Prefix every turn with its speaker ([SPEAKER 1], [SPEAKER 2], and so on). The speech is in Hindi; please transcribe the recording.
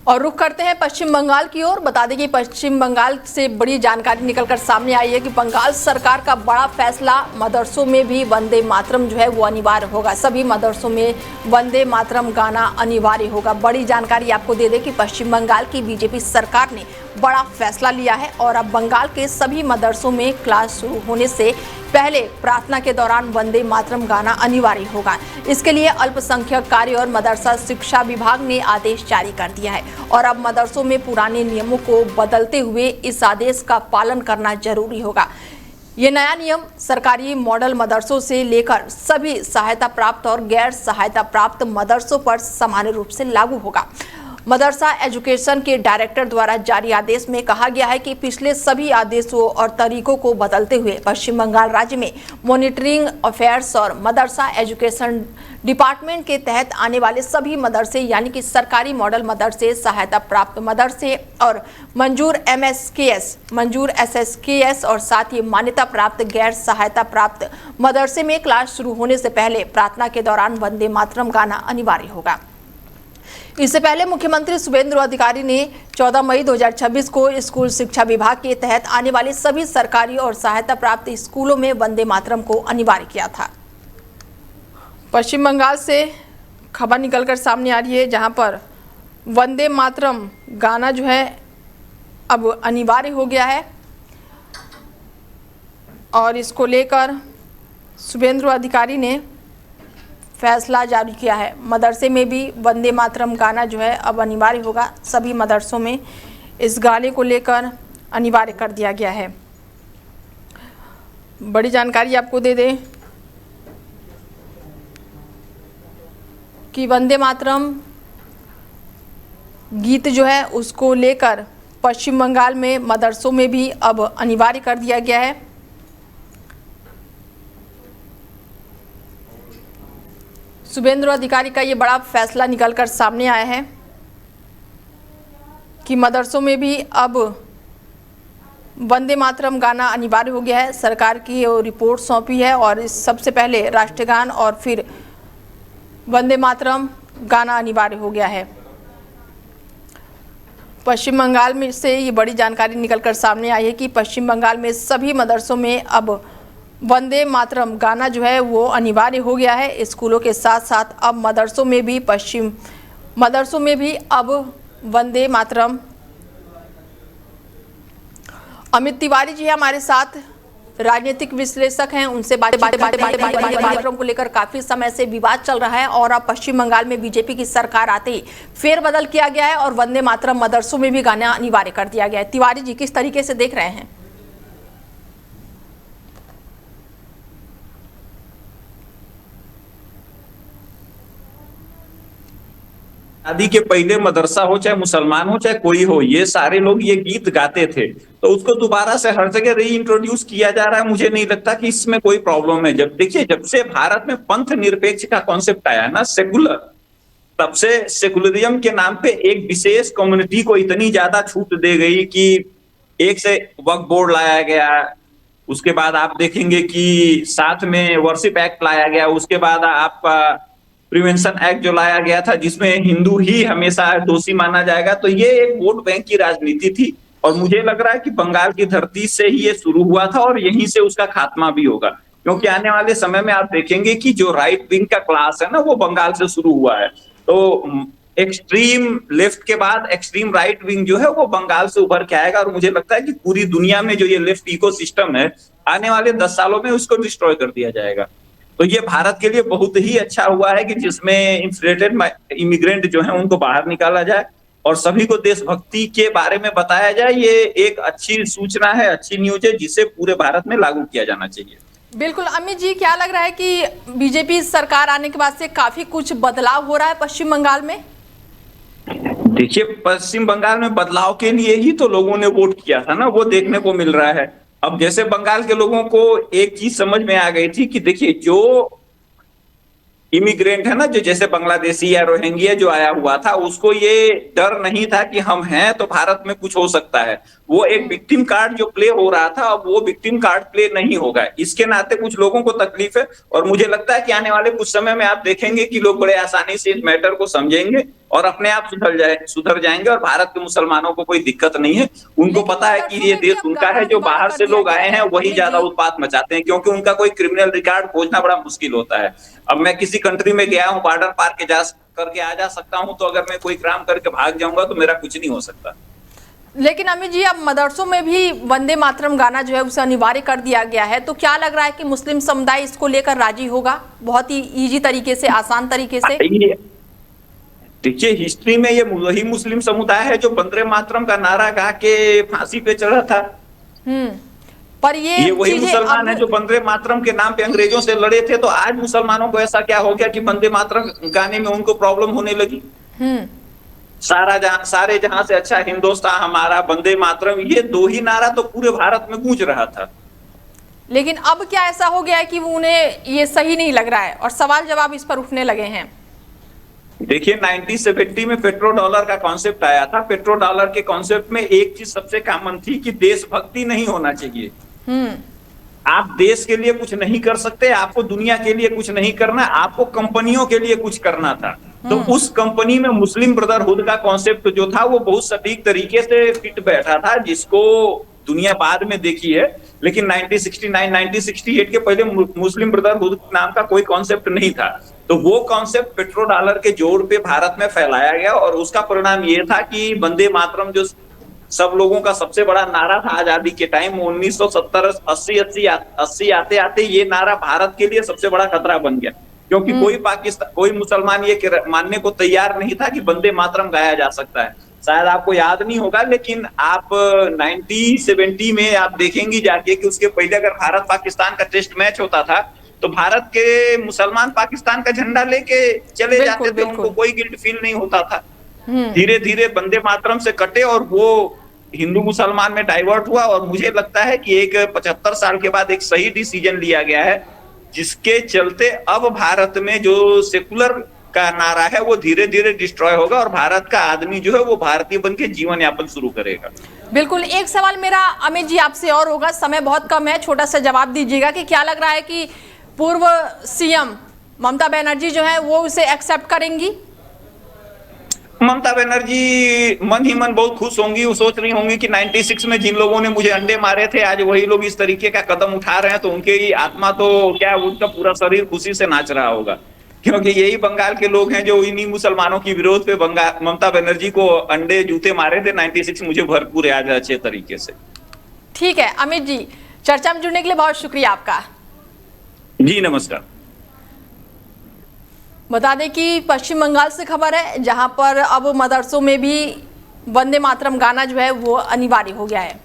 [SPEAKER 1] और रुख करते हैं पश्चिम बंगाल की ओर। बता दें कि पश्चिम बंगाल से बड़ी जानकारी निकलकर सामने आई है कि बंगाल सरकार का बड़ा फैसला, मदरसों में भी वंदे मातरम जो है वो अनिवार्य होगा। सभी मदरसों में वंदे मातरम गाना अनिवार्य होगा। बड़ी जानकारी आपको दे दें कि पश्चिम बंगाल की बीजेपी सरकार ने बड़ा फैसला लिया है और अब बंगाल के सभी मदरसों में क्लास शुरू होने से पहले प्रार्थना के दौरान वंदे मातरम गाना अनिवार्य होगा। इसके लिए अल्पसंख्यक कार्य और मदरसा शिक्षा विभाग ने आदेश जारी कर दिया है और अब मदरसों में पुराने नियमों को बदलते हुए इस आदेश का पालन करना जरूरी होगा। ये नया नियम सरकारी मॉडल मदरसों से लेकर सभी सहायता प्राप्त और गैर सहायता प्राप्त मदरसों पर समान रूप से लागू होगा। मदरसा एजुकेशन के डायरेक्टर द्वारा जारी आदेश में कहा गया है कि पिछले सभी आदेशों और तरीकों को बदलते हुए पश्चिम बंगाल राज्य में मॉनिटरिंग अफेयर्स और मदरसा एजुकेशन डिपार्टमेंट के तहत आने वाले सभी मदरसे यानी कि सरकारी मॉडल मदरसे, सहायता प्राप्त मदरसे और मंजूर MSKS, मंजूर SSKS और साथ ही मान्यता प्राप्त गैर सहायता प्राप्त मदरसे में क्लास शुरू होने से पहले प्रार्थना के दौरान वंदे मातरम गाना अनिवार्य होगा। इससे पहले मुख्यमंत्री शुभेंदु अधिकारी ने 14 मई 2026 को स्कूल शिक्षा विभाग के तहत आने वाले सभी सरकारी और सहायता प्राप्त स्कूलों में वंदे मातरम को अनिवार्य किया था। पश्चिम बंगाल से खबर निकलकर सामने आ रही है जहां पर वंदे मातरम गाना जो है अब अनिवार्य हो गया है और इसको लेकर शुभेंदु अधिकारी ने फैसला जारी किया है। मदरसे में भी वंदे मातरम गाना जो है अब अनिवार्य होगा। सभी मदरसों में इस गाने को लेकर अनिवार्य कर दिया गया है। बड़ी जानकारी आपको दे दें कि वंदे मातरम गीत जो है उसको लेकर पश्चिम बंगाल में मदरसों में भी अब अनिवार्य कर दिया गया है। शुभेंदु अधिकारी का ये बड़ा फैसला निकलकर सामने आया है कि मदरसों में भी अब वंदे मातरम गाना अनिवार्य हो गया है। सरकार की रिपोर्ट सौंपी है और इस सबसे पहले राष्ट्रगान और फिर वंदे मातरम गाना अनिवार्य हो गया है। पश्चिम बंगाल में से ये बड़ी जानकारी निकलकर सामने आई है कि पश्चिम बंगाल में सभी मदरसों में अब वंदे मातरम गाना जो है वो अनिवार्य हो गया है। स्कूलों के साथ साथ अब मदरसों में भी अब वंदे मातरम। अमित तिवारी जी हमारे साथ, राजनीतिक विश्लेषक हैं, उनसे मातरम को लेकर काफी समय से विवाद चल रहा है और अब पश्चिम बंगाल में बीजेपी की सरकार आते ही फेरबदल किया गया है और वंदे मातरम मदरसों में भी गाना अनिवार्य कर दिया गया है। तिवारी जी किस तरीके से देख रहे हैं?
[SPEAKER 2] शादी के पहले मदरसा हो, चाहे मुसलमान हो चाहे कोई हो, ये सारे लोग ये गीत गाते थे, तो उसको दोबारा से हर जगह रीइंट्रोड्यूस किया जा रहा है। मुझे नहीं लगता कि इसमें कोई प्रॉब्लम है। जब देखिए, जब से भारत में पंथ निरपेक्ष का कॉन्सेप्ट आया ना, सेकुलर, तब से सेकुलरिज्म के नाम पे एक विशेष कम्युनिटी को इतनी ज्यादा छूट दे गई कि एक से वक्फ बोर्ड लाया गया, उसके बाद आप देखेंगे कि साथ में वर्शिप एक्ट लाया गया, उसके बाद आपका प्रिवेंशन एक्ट जो लाया गया था जिसमें हिंदू ही हमेशा दोषी माना जाएगा। तो ये एक वोट बैंक की राजनीति थी और मुझे लग रहा है कि बंगाल की धरती से ही ये शुरू हुआ था और यहीं से उसका खात्मा भी होगा, क्योंकि आने वाले समय में आप देखेंगे कि जो राइट विंग का क्लास है ना, वो बंगाल से शुरू हुआ है। तो एक्सट्रीम लेफ्ट के बाद एक्सट्रीम राइट विंग जो है वो बंगाल से उभर के आएगा और मुझे लगता है कि पूरी दुनिया में जो ये लेफ्ट इकोसिस्टम है, आने वाले 10 सालों में उसको डिस्ट्रॉय कर दिया जाएगा। तो ये भारत के लिए बहुत ही अच्छा हुआ है कि जिसमें इन्फ्लेटेड इमिग्रेंट जो है उनको बाहर निकाला जाए और सभी को देशभक्ति के बारे में बताया जाए। ये एक अच्छी सूचना है, अच्छी न्यूज है, जिसे पूरे भारत में लागू किया जाना चाहिए।
[SPEAKER 1] बिल्कुल। अमित जी, क्या लग रहा है कि बीजेपी सरकार आने के बाद से काफी कुछ बदलाव हो रहा है पश्चिम बंगाल में?
[SPEAKER 2] देखिए, पश्चिम बंगाल में बदलाव के लिए ही तो लोगों ने वोट किया था ना, वो देखने को मिल रहा है। अब जैसे बंगाल के लोगों को एक चीज समझ में आ गई थी कि देखिए, जो इमिग्रेंट है ना, जो जैसे बांग्लादेशी या रोहिंग्या जो आया हुआ था, उसको ये डर नहीं था कि हम हैं तो भारत में कुछ हो सकता है। वो एक विक्टिम कार्ड जो प्ले हो रहा था, अब वो विक्टिम कार्ड प्ले नहीं होगा। इसके नाते कुछ लोगों को तकलीफ है और मुझे लगता है कि आने वाले कुछ समय में आप देखेंगे कि लोग बड़े आसानी से इस मैटर को समझेंगे और अपने आप सुधर जाएंगे और भारत के मुसलमानों को कोई दिक्कत नहीं है। उनको
[SPEAKER 1] लेकिन
[SPEAKER 2] पता है कि
[SPEAKER 1] मदरसों
[SPEAKER 2] ये
[SPEAKER 1] में भी
[SPEAKER 2] देश
[SPEAKER 1] अब
[SPEAKER 2] उनका
[SPEAKER 1] गाना
[SPEAKER 2] है, जो
[SPEAKER 1] अनिवार्य
[SPEAKER 2] बाहर
[SPEAKER 1] कर
[SPEAKER 2] से
[SPEAKER 1] दिया
[SPEAKER 2] लोग
[SPEAKER 1] गया
[SPEAKER 2] आए
[SPEAKER 1] है
[SPEAKER 2] हैं वही
[SPEAKER 1] अमित
[SPEAKER 2] ज्यादा
[SPEAKER 1] जी।
[SPEAKER 2] उत्पात मचाते हैं, क्योंकि उनका कोई क्रिमिनल रिकॉर्ड खोजना बड़ा मुश्किल होता है। अब मैं किसी कंट्री में गया हूँ, बॉर्डर पार के करके आ जा सकता हूँ, तो अगर मैं कोई क्राइम करके भाग जाऊंगा तो मेरा कुछ नहीं हो सकता।
[SPEAKER 1] लेकिन अमित जी अब मदरसों में भी वंदे मातरम गाना जो है उसे अनिवार्य कर दिया गया है, तो क्या लग रहा है कि मुस्लिम समुदाय इसको लेकर राजी होगा बहुत ही इजी तरीके से, आसान तरीके से?
[SPEAKER 2] देखिए, हिस्ट्री में ये वही मुस्लिम समुदाय है जो वंदे मातरम का नारा गा के फांसी पे चढ़ा था।
[SPEAKER 1] पर ये
[SPEAKER 2] ये वही
[SPEAKER 1] चीजें
[SPEAKER 2] मुसलमान
[SPEAKER 1] अब
[SPEAKER 2] है जो वंदे मातरम के नाम पे अंग्रेजों से लड़े थे। तो आज मुसलमानों को ऐसा क्या हो गया कि वंदे मातरम गाने में उनको प्रॉब्लम होने लगी? सारे जहां से अच्छा हिंदुस्तान हमारा, वंदे मातरम, ये दो ही नारा तो पूरे भारत में गूंज रहा था।
[SPEAKER 1] लेकिन अब क्या ऐसा हो गया है कि उन्हें ये सही नहीं लग रहा है और सवाल जवाब इस पर उठने लगे हैं?
[SPEAKER 2] देखिए, 1970 में पेट्रो डॉलर का कॉन्सेप्ट आया था। पेट्रो डॉलर के कॉन्सेप्ट में एक चीज सबसे कॉमन थी कि देशभक्ति नहीं होना चाहिए। आप देश के लिए कुछ नहीं कर सकते, आपको दुनिया के लिए कुछ नहीं करना, आपको कंपनियों के लिए कुछ करना था। तो उस कंपनी में मुस्लिम ब्रदरहुड का कॉन्सेप्ट जो था वो बहुत सटीक तरीके से फिट बैठा था, जिसको दुनिया बाद में देखी है। लेकिन 1969 1968 के पहले मुस्लिम ब्रदरहुड नाम का कोई कॉन्सेप्ट नहीं था। तो वो कॉन्सेप्ट पेट्रो डॉलर के जोर पे भारत में फैलाया गया और उसका परिणाम ये था कि वंदे मातरम जो सब लोगों का सबसे बड़ा नारा था आजादी के टाइम 1970 80 आते आते ये नारा भारत के लिए सबसे बड़ा खतरा बन गया, क्योंकि कोई मुसलमान ये मानने को तैयार नहीं था कि वंदे मातरम गाया जा सकता है। शायद आपको याद नहीं होगा, लेकिन आप 1970 में आप देखेंगी जाके कि उसके पहले अगर भारत पाकिस्तान का टेस्ट मैच होता था तो भारत के मुसलमान पाकिस्तान का झंडा लेके चले जाते थे, उनको कोई गिल्ट फील नहीं होता था। धीरे धीरे वंदे मातरम से कटे और वो हिंदू मुसलमान में डाइवर्ट हुआ। और मुझे लगता है कि एक 75 साल के बाद एक सही डिसीजन लिया गया है, जिसके चलते अब भारत में जो सेकुलर का नारा है वो धीरे धीरे डिस्ट्रॉय होगा और भारत का आदमी जो है वो भारतीय बन के जीवन यापन शुरू करेगा।
[SPEAKER 1] बिल्कुल। एक सवाल मेरा अमित जी आपसे और होगा, समय बहुत कम है, छोटा सा जवाब दीजिएगा कि क्या लग रहा है कि पूर्व सीएम ममता बनर्जी जो है वो उसे एक्सेप्ट करेंगी?
[SPEAKER 2] ममता बनर्जी मन ही मन बहुत खुश होंगी। वो सोच रही होंगी कि 96 में जिन लोगों ने मुझे अंडे मारे थे आज वही लोग इस तरीके का कदम उठा रहे हैं, तो उनकी आत्मा तो क्या, उनका पूरा शरीर खुशी से नाच रहा होगा, क्योंकि यही बंगाल के लोग हैं जो इन्हीं मुसलमानों की विरोध पे ममता बनर्जी को अंडे जूते मारे थे 96। मुझे भरपूर याद है अच्छे तरीके से।
[SPEAKER 1] ठीक है अमित जी, चर्चा में जुड़ने के लिए बहुत शुक्रिया आपका।
[SPEAKER 2] जी नमस्कार।
[SPEAKER 1] बता दें कि पश्चिम बंगाल से खबर है, जहां पर अब मदरसों में भी वंदे मातरम गाना जो है वो अनिवार्य हो गया है।